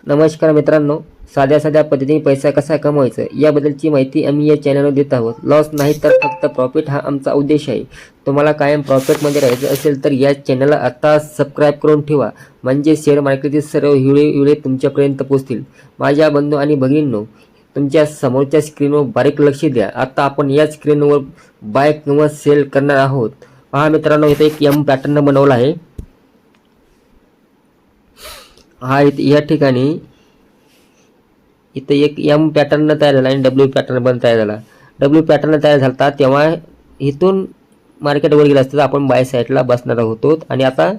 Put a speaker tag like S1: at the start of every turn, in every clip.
S1: नमस्कार मित्रांनो, साध्या पद्धतीने पैसा कसा कमवायचा याबद्दलची माहिती आम्ही या चॅनलवर देत आहोत. लॉस नाही तर फक्त प्रॉफिट हा आमचा उद्देश आहे. तुम्हाला कायम प्रॉफिटमध्ये राहायचं असेल तर या चॅनलला आता सबस्क्राईब करून ठेवा, म्हणजे शेअर मार्केटचे सर्व व्हिडिओ तुमच्यापर्यंत पोहोचतील. माझ्या बंधू आणि भगिनींनो, तुमच्या समोरच्या स्क्रीनवर बारीक लक्ष द्या. आता आपण या स्क्रीनवर बाय किंवा सेल करणार आहोत. पहा मित्रांनो, इथे एक एम पॅटर्न बनवला आहे. हा या ठिकाणी इथे एक एम पॅटर्न तयार झाला आणि डब्ल्यू पॅटर्न पण तयार झाला. डब्ल्यू पॅटर्न तयार झाला तेव्हा इथून मार्केटवर गेला असता आपण बाय साईडला बसणार आहोत. आणि आता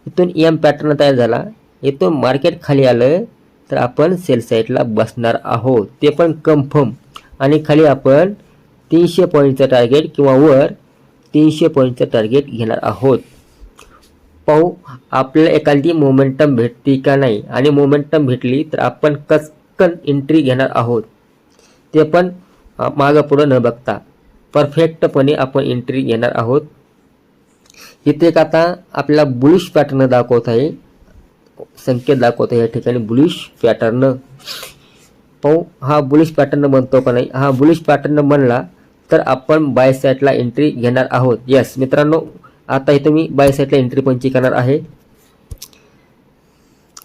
S1: इथून एम पॅटर्न तयार झाला, इथून मार्केट खाली आलं तर आपण सेल साईडला बसणार आहोत, ते पण कन्फर्म. आणि खाली आपण 300 पॉईंटचं टार्गेट किंवा वर 300 पॉईंटचं टार्गेट घेणार आहोत. पाहू आपल्याला एखादी मोमेंटम भेटते का नाही, आणि मोमेंटम भेटली तर आपण कचकन एंट्री घेणार आहोत, ते पण मागं पुढं न बघता परफेक्टपणे आपण एंट्री घेणार आहोत. इथे एक आता आपल्याला बुलिश पॅटर्न दाखवत आहे, संकेत दाखवत आहे या ठिकाणी बुलिश पॅटर्न. पाहू हा बुलिश पॅटर्न बनतो का नाही. हा बुलिश पॅटर्न बनला तर आपण बाय साईडला एंट्री घेणार आहोत. यस मित्रांनो, आता इथे मी बाय साईडला एंट्री पंची करणार आहे.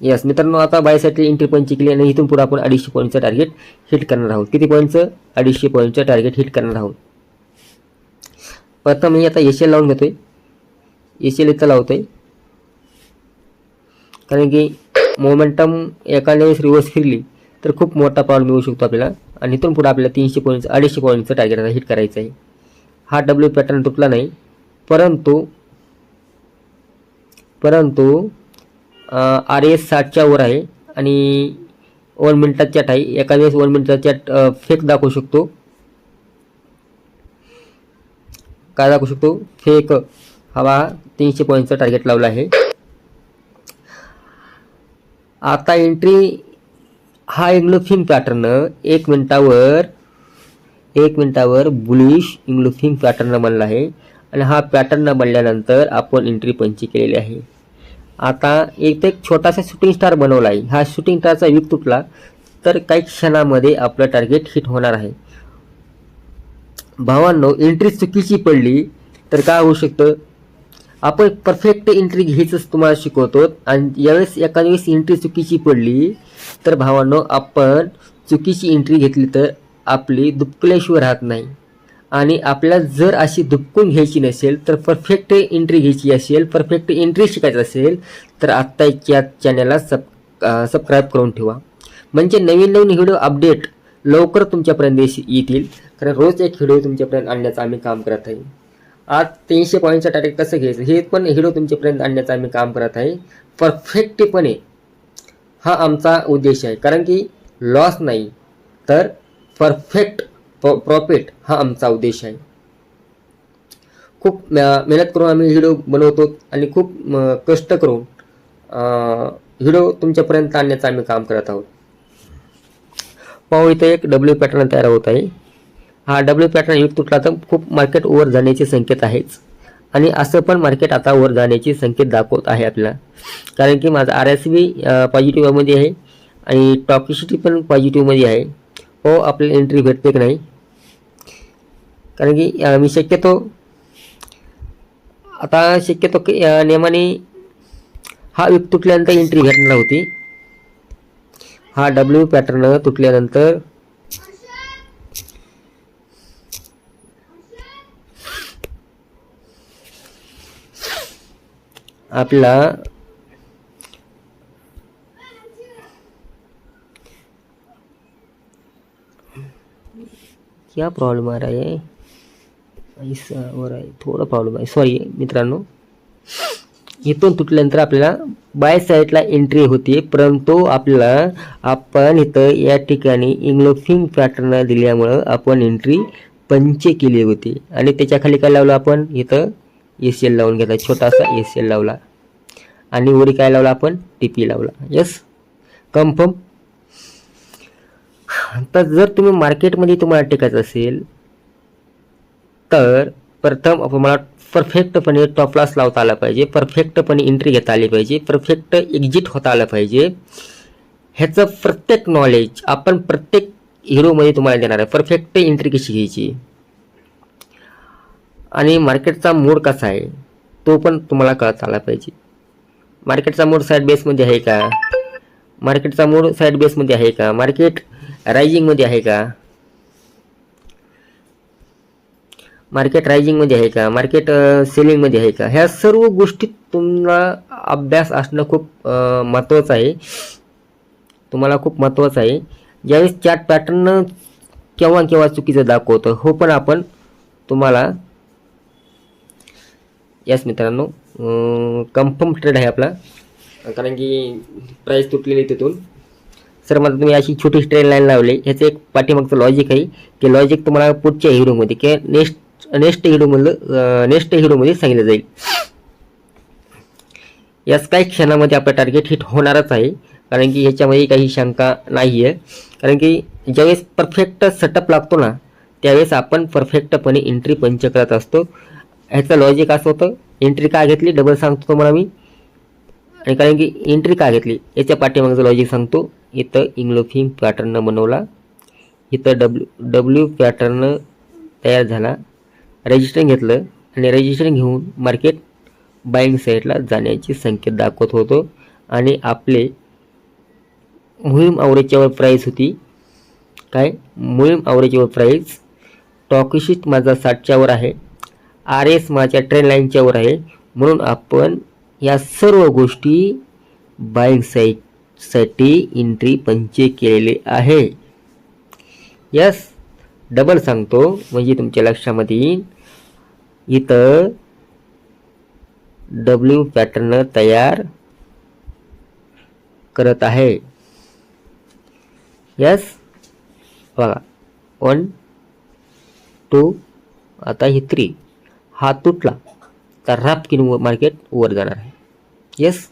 S1: यस मित्रांनो, आता बाय साईडला एंट्री पंची केली आणि इथून पुढे आपण 250 पॉईंटचं टार्गेट हिट करणार आहोत. किती पॉईंटचं? 250 पॉईंटचं टार्गेट हिट करणार आहोत. प्रथम मी आता एसएल लावून घेतोय. एसएल इथं लावतोय कारण की मोमेंटम एखाद्या वेळेस रिव्हर्स फिरली तर खूप मोठा प्रॉब्लेम येऊ शकतो आपल्याला. आणि इथून पुढे आपल्याला 300 पॉईंटचं 250 पॉईंटचं टार्गेट हिट करायचं आहे. हा डब्ल्यू पॅटर्न तुटला नाही, परंतु RS 60च्या वर आहे आणि 1 मिनिटात चॅट आहे. एका वेळेस 1 मिनिटाचा चॅट फेक दाखवू शकतो. काय दाखवू शकतो? फेक. हवा 300 पॉईंटचा टार्गेट लावला आहे. आता एंट्री हा इंग्लोफिंग पॅटर्न 1 मिनिटावर बुलिश इंग्लोफिंग पॅटर्न बनला आहे. आणि हा पॅटर्न बनल्यानंतर आपण एंट्री पंची केलेली आहे. आता एक छोटासा शूटिंग स्टार बनवला आहे. हा शूटिंग स्टारचा विक तुटला तर काही क्षणामध्ये आपलं टार्गेट हिट होणार आहे. भावांनो, एंट्री चुकीची पडली तर काय होऊ शकतं? आपण परफेक्ट एंट्री घ्यायचंच तुम्हाला शिकवतो. आणि यावेळेस एखाद्या वेळेस एंट्री चुकीची पडली तर भावांनो, आपण चुकीची एंट्री घेतली तर आपली दुबकल्याशिवाय राहत नाही. आणि आपल्याला जर अशी दुबकून घ्यायची नसेल तर परफेक्ट एंट्री घ्यायची असेल, परफेक्ट एंट्री शिकायचं असेल तर आत्ता या चॅनलला सबस्क्राईब करून ठेवा, म्हणजे नवीन व्हिडिओ अपडेट लवकर तुमच्यापर्यंत येतील. कारण रोज एक व्हिडिओ तुमच्यापर्यंत आणण्याचं आम्ही काम करत आहे. आज 300 पॉईंटचं टार्गेट कसं घ्यायचं हे पण व्हिडिओ तुमच्यापर्यंत आणण्याचं आम्ही काम करत आहे. परफेक्टपणे हा आमचा उद्देश आहे. कारण की लॉस नाही तर परफेक्ट प्रॉफिट हा आमचा उद्देश आहे. खूप मेहनत करून आम्ही व्हिडिओ बनवतो आणि खूप कष्ट करून व्हिडिओ तुमच्यापर्यंत आणण्याचं आम्ही काम करत आहोत. पाहू इथे एक डब्ल्यू पॅटर्न तयार होत आहे. हा डब्ल्यू पॅटर्न एक तुटला तर खूप मार्केट वर जाण्याचे संकेत आहेच. आणि असं पण मार्केट आता वर जाण्याचे संकेत दाखवत आहे आपल्याला. कारण की माझा RSB पॉझिटिव्हमध्ये आहे आणि टॉकिसिटी पण पॉझिटिव्हमध्ये आहे. हो, आपल्याला एंट्री भेटते की नाही. कारण की मी शक्यतो नियमाने हा विक तुटल्यानंतर एंट्री भेटणार होती. हा डब्ल्यू पॅटर्न तुटल्यानंतर आपला क्या प्रॉब्लेम आ रहा है? ऐसा हो रहा है, थोडा प्रॉब्लेम आहे, सॉरी मित्रांनो. इथून तुटल्यानंतर आपल्याला बाय साईडला एंट्री होती, परंतु आपण इथं या ठिकाणी इंग्लोफिंग पॅटर्न दिल्यामुळं आपण एंट्री पंच केली होती. आणि त्याच्या खाली काय लावलं आपण? इथं एसएल लावून घेतला, छोटासा एसएल लावला. आणि वरी काय लावला आपण? TP लावला. Yes, confirm. तर जर तुम्ही मार्केटमध्ये तुम्हाला टिकायचं असेल तर प्रथम तुम्हाला परफेक्टपणे टॉप लॉस लावता आला पाहिजे, परफेक्टपणे एंट्री घेता आली पाहिजे, परफेक्ट एक्झिट होता आलं पाहिजे. ह्याचं प्रत्येक नॉलेज आपण प्रत्येक हिरोमध्ये तुम्हाला देणार आहे. परफेक्ट एंट्री कशी घ्यायची आणि मार्केटचा मूड कसा आहे तो पण तुम्हाला कळत आला पाहिजे. मार्केटचा मूड साईड बेसमध्ये आहे का, मार्केटचा मूड साईड बेसमध्ये आहे का, मार्केट रायझिंगमध्ये आहे का, मार्केट रायझिंगमध्ये आहे का, मार्केट सेलिंगमध्ये आहे का, ह्या सर्व गोष्टी तुम्हाला अभ्यास असणं खूप महत्त्वाचं आहे. तुम्हाला खूप महत्त्वाचं आहे. ज्यावेळेस चार्ट पॅटर्न केव्हा केव्हा चुकीचं दाखवतं हो पण आपण तुम्हाला यस मित्रांनो कन्फर्म ट्रेड आहे आपला, कारण की प्राईस तुटलेली तिथून. सर मला तुम्ही अशी छोटी ट्रेड लाईन लावली, ह्याचं एक पाठीमागचं लॉजिक आहे की लॉजिक तुम्हाला पुढच्या हिरोमध्ये किंवा नेक्स्ट हिरोमध्ये सांगितलं जाईल. याच काही क्षणामध्ये आपलं टार्गेट हिट होणारच आहे, कारण की ह्याच्यामध्ये काही शंका नाही आहे. कारण की ज्यावेळेस परफेक्ट सेटअप लागतो ना त्यावेळेस आपण परफेक्टपणे एंट्री पंच करत असतो. ह्याचं लॉजिक असं होतं, एंट्री का घेतली डबल सांगतो तुम्हाला मी, आणि कारण की एंट्री का घेतली याच्या पाठीमागचं लॉजिक सांगतो. इथं इंग्लोफिंग पॅटर्न बनवला, इथं डब्ल्यू पॅटर्न तयार झाला, रजिस्टरिंग घेतलं आणि रजिस्टरिंग घेऊन मार्केट बाईंग साईडला जाण्याची संकेत दाखवत होतो. आणि आपले मोहीम आवरेजच्यावर प्राईस होती, काय मोहीम आवरेजवर प्राईस, टॉकिशिट माझा 60च्यावर आहे, आर एस माझ्या ट्रेन लाईनच्यावर आहे. म्हणून आपण या सर्व गोष्टी बाईंग साठी एंट्री पंचे केलेले आहे. यस डबल सांगतो म्हणजे तुमच्या लक्षामध्ये येईल. इथं डब्ल्यू पॅटर्न तयार करत आहे. यस बघा 1 2 आता ही 3 हा तुटला तर रापकिन मार्केट वर जाणार आहे. यस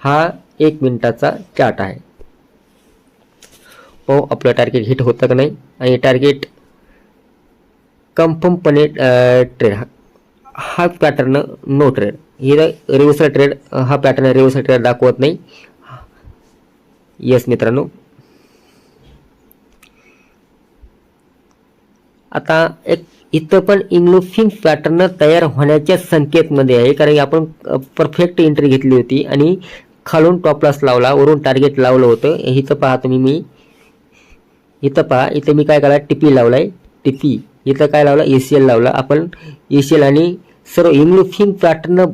S1: हा 1 मिनिटाचा चार्ट आहे. हो आपलं टार्गेट हिट होतं का नाही, आणि टार्गेट कन्फर्मपणे ट्रेड हा पॅटर्न नो ट्रेड, ही रिव्हर्सल ट्रेड हा पॅटर्न रिव्हर्सल ट्रेड दाखवत नाही. यस मित्रांनो आता एक इथं पण इंग्लोफिंग पॅटर्न तयार होण्याच्या संकेतमध्ये आहे, कारण आपण परफेक्ट एंट्री घेतली होती आणि खालून टॉप लॉस लावला, वरून टार्गेट लावलं होतं. इथं पहा तुम्ही, मी इथं पहा, इथं मी काय केला टीपी लावलाय, टीपी इथं काय लावला एसीएल लावला. आपण एसीएल आणि सर्व इंग्लोफिंग पॅटर्न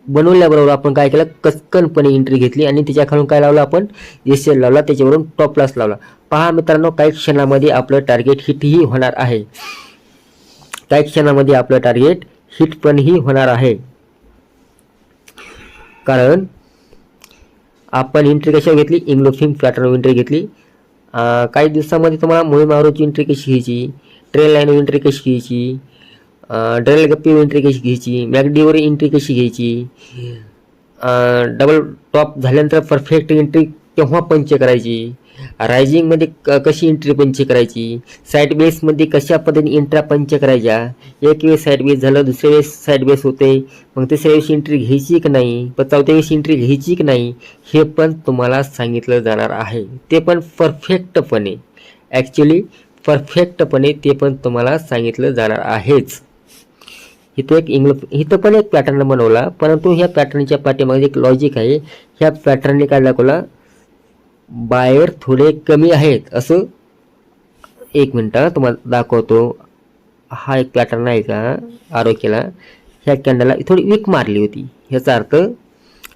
S1: बनवल्याबरोबर आपण काय केलं कचकनपणे एंट्री घेतली आणि त्याच्या खालून काय लावलं आपण एसीएल लावला, त्याच्यावरून टॉप लॉस लावला. पहा मित्रांनो काही क्षणामध्ये आपलं टार्गेट हिटही होणार आहे, काही क्षणामध्ये आपलं टार्गेट हिट पणही होणार आहे. कारण आपण एंट्री कशावर घेतली इंग्लोफिंग पॅटर्न एंट्री घेतली. काही दिवसामध्ये तुम्हाला मोहीम आवरेजची एंट्री कशी घ्यायची, ट्रेल लाईन एंट्री कशी घ्यायची, ड्रेल गप्पी एंट्री कशी घ्यायची, मॅगडीवर एंट्री कशी घ्यायची, डबल टॉप झाल्यानंतर परफेक्ट एंट्री केव्हा पंच करायची, रायझिंगमध्ये कशी एंट्री पंच करायची, साईड बेसमध्ये कशा पद्धतीने एंट्रा पंच करायच्या. एक वेळेस साईड बेस झालं, दुसऱ्या वेळेस साईड बेस होते, मग तिसऱ्या वेळेस एंट्री घ्यायची की नाही, पण चौथ्या वेळेस एंट्री घ्यायची की नाही, हे पण तुम्हाला सांगितलं जाणार आहे. ते पण परफेक्टपणे, ॲक्च्युली परफेक्टपणे ते पण तुम्हाला सांगितलं जाणार आहेच. इथं पण एक पॅटर्न बनवला, परंतु ह्या पॅटर्नच्या पाठीमागे एक लॉजिक आहे. ह्या पॅटर्नने काय दाखवला बायर थोडे कमी आहेत असं. 1 मिनिट तुम्हाला दाखवतो. हा एक पॅटर्न आहे का आरोग्याला, ह्या कॅन्डलला थोडी वीक मारली होती, ह्याचा अर्थ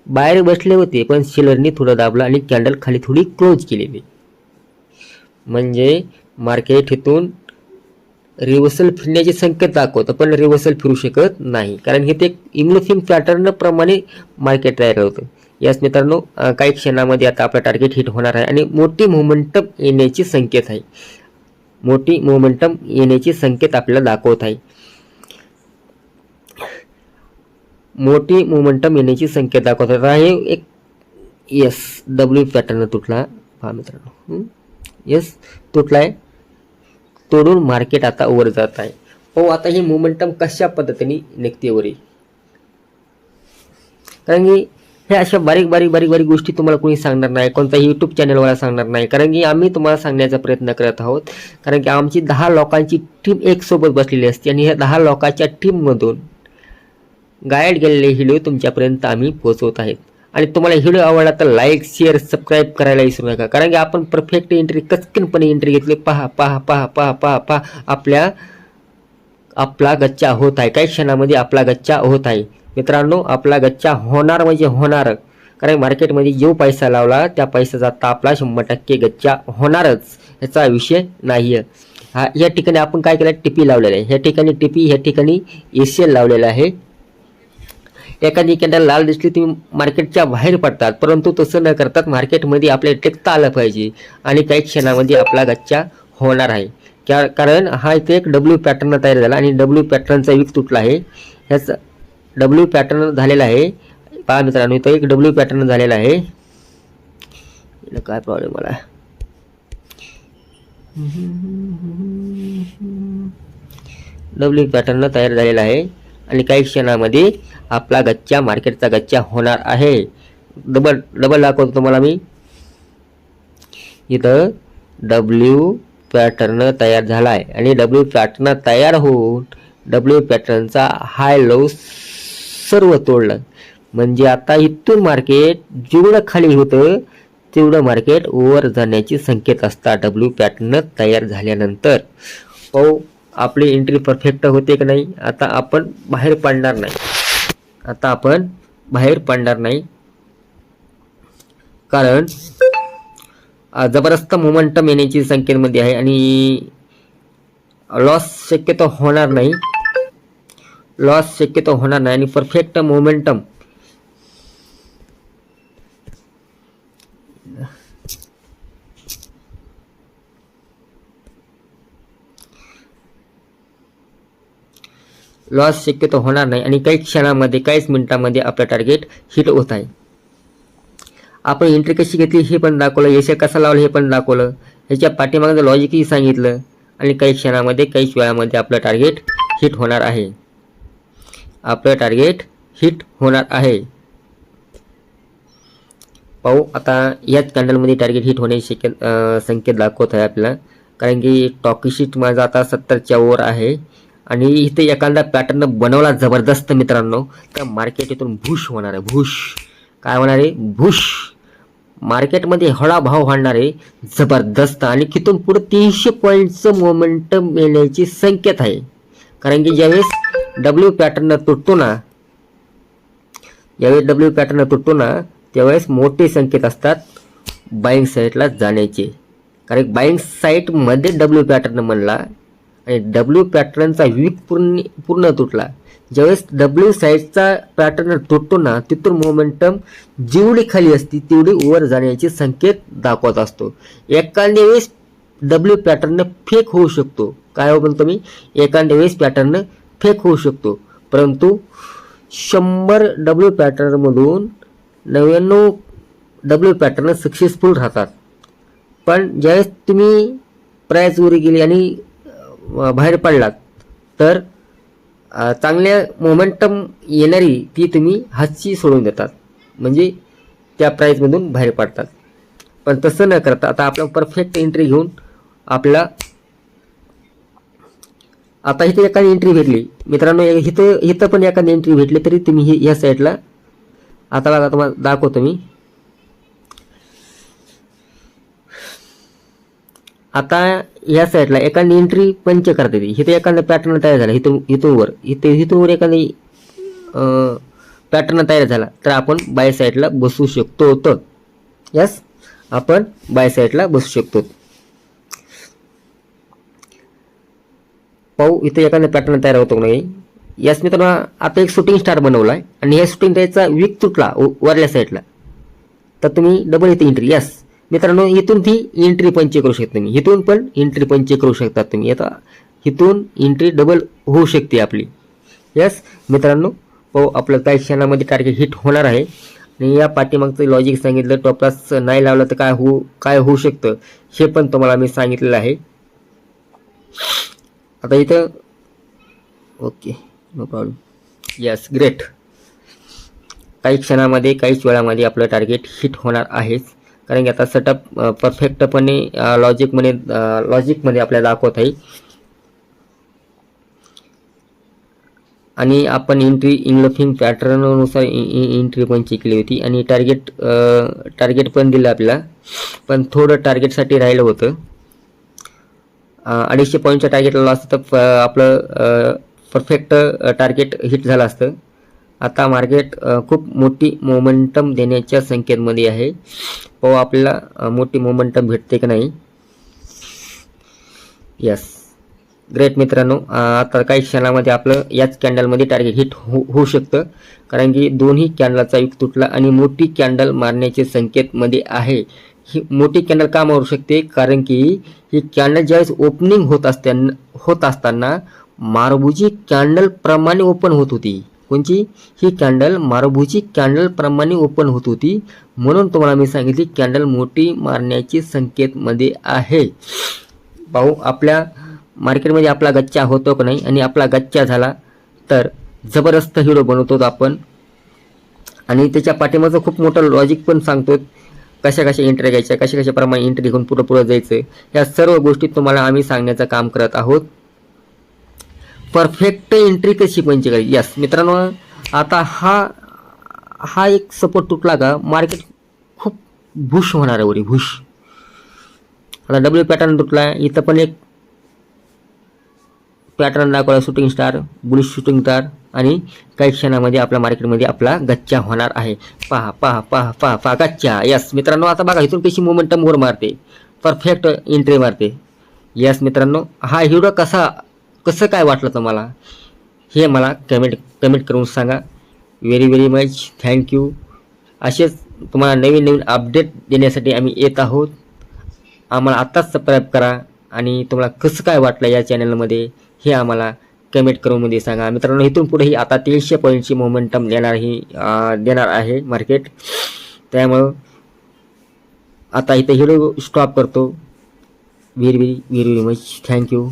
S1: बाहेर बसले होते पण सेलरनी थोडं दाबलं आणि कॅन्डल खाली थोडी क्लोज केलेली, म्हणजे मार्केट इथून रिव्हर्सल फिरण्याचे संकेत दाखवतं पण रिव्हर्सल फिरू शकत नाही, कारण हे ते इंग्लोफिंग पॅटर्न प्रमाणे मार्केट तयार होतं. याच मित्रांनो काही क्षणामध्ये आता आपलं टार्गेट हिट होणार आहे आणि मोठी मोमेंटम येण्याची संकेत आहे, मोठी मोमेंटम येण्याची संकेत आपल्याला दाखवत आहे, मोठी मोमेंटम येण्याची संकेत दाखवत आहे. एक यस डब्ल्यू पॅटर्न तुटला पहा मित्रांनो, यस तुटलाय, तोडून मार्केट आता वर जात आहे. हो आता ही मोमेंटम कशा पद्धतीने निघते वरी, कारण की हे अशा बारीक बारीक बारीक बारीक गोष्टी तुम्हाला कोणी सांगणार नाही, कोणताही यूट्यूब चॅनलवाला सांगणार नाही, कारण की आम्ही तुम्हाला सांगण्याचा प्रयत्न करत आहोत. कारण की आमची 10 लोकांची टीम एक सोबत बसलेली असते आणि ह्या 10 लोकांच्या टीममधून गाईड केलेले व्हिडिओ तुमच्यापर्यंत आम्ही पोहोचवत आहेत. आणि तुम्हाला व्हिडिओ आवडला तर लाईक शेअर सबस्क्राईब करायला विसरू नका, कारण की आपण परफेक्ट एंट्री कचकनपणे एंट्री घेतली. पहा पहा पहा पहा पहा पहा आपला गच्चा होत आहे. काही क्षणामध्ये आपला गच्चा होत आहे मित्रांनो. आपला गच्चा होणार म्हणजे होणार, कारण मार्केटमध्ये जो पैसा लावला त्या पैशाचा आता आपला 100% गच्चा होणारच, याचा विषय नाही आहे. या ठिकाणी आपण काय केलं, टिपी लावलेलं आहे. ह्या ठिकाणी टिपी, ह्या ठिकाणी एसीएल लावलेलं आहे. एखादी कॅन्डल लाल दिसली तुम्ही मार्केटच्या बाहेर पडतात, परंतु तसं न करतात मार्केटमध्ये आपल्याला टिकता आलं पाहिजे आणि काही क्षणामध्ये आपला गच्चा होणार आहे. कारण हा इथे एक डब्ल्यू पॅटर्न तयार झाला आणि डब्ल्यू पॅटर्नचा विक तुटला आहे. ह्याचा डब्ल्यू पॅटर्न झालेला आहे. पहा मित्रांनो, इथं एक डब्ल्यू पॅटर्न झालेला आहे. काय प्रॉब्लेम मला, डब्ल्यू पॅटर्न तयार झालेला आहे आणि काही क्षणामध्ये आपला गच्चा, मार्केटचा गच्चा होणार आहे. डबल दाखवतो तुम्हाला मी. इथं डब्ल्यू पॅटर्न तयार झाला आहे आणि डब्ल्यू पॅटर्न तयार होऊन डब्ल्यू पॅटर्नचा हाय लो सर्व तोडलं. म्हणजे आता इथून मार्केट जेवढं खाली होतं तेवढं मार्केट वर जाण्याचे संकेत असतात डब्ल्यू पॅटर्न तयार झाल्यानंतर. आपली एंट्री परफेक्ट होते की नाही. आता आपण बाहेर पडणार नाही, कारण जबरदस्त मोमेंटम येण्याची संकेतमध्ये आहे आणि लॉस शक्यतो होणार नाही आणि परफेक्ट मोमेंटम होणार नाही आणि काही क्षणामध्ये, काहीच मिनिटांमध्ये आपलं टार्गेट हिट होत आहे. आपण एंट्री कशी घेतली हे पण दाखवलं, एसीएल कसा लावलं हे पण दाखवलं, ह्याच्या पाठीमागचं लॉजिकही सांगितलं आणि काही क्षणामध्ये, काहीच वेळामध्ये आपलं टार्गेट हिट होणार आहे. पाहू आता याच कॅन्डलमध्ये टार्गेट हिट होण्याचे संकेत दाखवत आहे आपल्याला, कारण की टॉकी शीट माझा आता 70च्या वर आहे आणि इथे एखादा पॅटर्न बनवला जबरदस्त मित्रांनो, तर मार्केट इथून भूश होणार आहे. काय होणार आहे, भूश. मार्केटमध्ये हळा भाव वाढणार आहे जबरदस्त आणि तिथून पुढे 300 पॉईंटचं मोमेंटम येण्याची संकेत आहे. कारण की ज्यावेळेस डब्ल्यू पॅटर्न तुटतो ना, त्यावेळेस मोठे संकेत असतात बाईंग साईडला जाण्याचे. कारण बाईंग साईडमध्ये डब्ल्यू पॅटर्न म्हणला आणि डब्ल्यू पॅटर्नचा वीक पूर्ण तुटला. ज्यावेळेस डब्ल्यू साईडचा पॅटर्न तुटतो ना, तिथून मोमेंटम जेवढी खाली असते तेवढी वर जाण्याचे संकेत दाखवत असतो. एखाद्या वेळेस डब्ल्यू पॅटर्न फेक होऊ शकतो. काय हो म्हणतो मी, एखाद्या वेळेस पॅटर्न फेक होऊ शकतो, परंतु 100 डब्ल्यू पॅटर्नमधून 99 डब्ल्यू पॅटर्न सक्सेसफुल राहतात. पण ज्यावेळेस तुम्ही प्राइस वर गेली आणि बाहेर पडलात तर चांगल्या मोमेंटम येणारी ती तुम्ही हातची सोडून देतात, म्हणजे त्या प्राइसमधून बाहेर पडतात. पण तसं न करता आता आपलं परफेक्ट एंट्री घेऊन आपला आता इथे एखादी एंट्री भेटली मित्रांनो, इथं पण एखादी एंट्री भेटली तरी तुम्ही ह्या साईडला, आता बघा तुम्हाला दाखवतो मी. आता या साईडला एखादी एंट्री पंच करता येते. इथे एखादा पॅटर्न तयार झाला, इथून वर एखादी पॅटर्न तयार झाला तर आपण बाय साईडला बसू शकतो. यस, आपण बाय साईडला बसू शकतो. पाहू इथे एखादा पॅटर्न तयार होतो नाही. यस मित्रांनो, आता एक शूटिंग स्टार बनवलाय आणि ह्या शूटिंग स्टारचा वीक तुटला वरल्या साईडला, तर तुम्ही डबल इथे एंट्री. यस मित्रांनो, इथून ती एंट्री पंच करू शकता तुम्ही, इथून पण एंट्री पंच करू शकता तुम्ही. आता इथून एंट्री डबल होऊ शकते आपली. यस मित्रांनो, पाहू आपलं काही क्षणामध्ये टार्गेट हिट होणार आहे आणि या पाठीमागचं लॉजिक सांगितलं. टॉपलास नाही लावलं तर काय होऊ शकतं हे पण तुम्हाला मी सांगितलेलं आहे. आता इथं okay, no problem. Yes, great. काही क्षणामध्ये काहीच वेळामध्ये आपलं टार्गेट हिट होणार आहेच, कारण की आता सेटअप परफेक्टपणे लॉजिकमध्ये आपल्याला दाखवत आहे. आणि आपण एंट्री इनलफिंग पॅटर्ननुसार एंट्री पण केली होती आणि टार्गेट पण दिलं आपल्याला, पण थोडं टार्गेटसाठी राहिलं होतं. 250 पॉईंटच्या टार्गेटला लॉस तर आपलं परफेक्ट टार्गेट हिट झालं असतं. आता मार्केट खूप मोठी मोमेंटम देण्याच्या संकेतमध्ये आहे. पाहू आपल्याला मोठी मोमेंटम भेटते की नाही. यस, ग्रेट मित्रांनो. आता काही क्षणामध्ये आपलं याच कॅन्डलमध्ये टार्गेट हिट होऊ शकतं, कारण की दोन्ही कॅन्डलचा युग तुटला आणि मोठी कॅन्डल मारण्याचे संकेत मध्ये आहे. ही मोठी कॅन्डल का मारू शकते, कारण की ही कॅन्डल ज्यावेळेस ओपनिंग होत असताना मारभुजी कॅन्डल प्रमाणे ओपन होत होती. कोणची? ही कॅन्डल मारभुजी कॅन्डल प्रमाणे ओपन होत होती, म्हणून तुम्हाला मी सांगितले कॅन्डल मोठी मारण्याचे संकेत मध्ये आहे. पाहू आपल्या मार्केटमध्ये आपला गच्चा होतो का नाही, आणि आपला गच्चा झाला तर जबरदस्त व्हिडिओ बनवतो आपण, आणि त्याच्या पाठीमागचं खूप मोठं लॉजिक पण सांगतो. कशा एंट्री घ्यायच्या, कशा प्रमाणे एंट्री घेऊन पुढे जायचं, या सर्व गोष्टी तुम्हाला आम्ही सांगण्याचं काम करत आहोत. परफेक्ट एंट्री कशी म्हणजे काय. यस मित्रांनो, आता हा एक सपोर्ट तुटला का मार्केट खूप भुश होणार आहे, भुश. आता डब्ल्यू पॅटर्न तुटला, इथं पण एक पॅटर्न दाखवला, shooting star, bullish shooting star, आणि काही क्षणामध्ये आपल्या मार्केटमध्ये आपला गच्चा होणार आहे. पहा गच्चा. यस मित्रांनो, आता बघा इथून कशी मोमेंटम वर मारते, परफेक्ट एंट्री मारते. यस मित्रांनो, हा व्हिडिओ कसं काय वाटलं तुम्हाला हे मला कमेंट करून सांगा. Very much thank you. असेच तुम्हाला नवीन अपडेट देण्यासाठी आम्ही येत आहोत. आम्हाला आत्ताच सबस्क्राईब करा, आणि तुम्हाला कसं काय वाटलं या चॅनलमध्ये हे आम्हाला कमेंट करून मध्ये सांगा. मित्रांनो, इथून पुढेही आता 300 पॉईंटची मोमेंटम देणार आहे मार्केट. त्यामुळं आता इथे व्हिडिओ स्टॉप करतो. Very much thank you.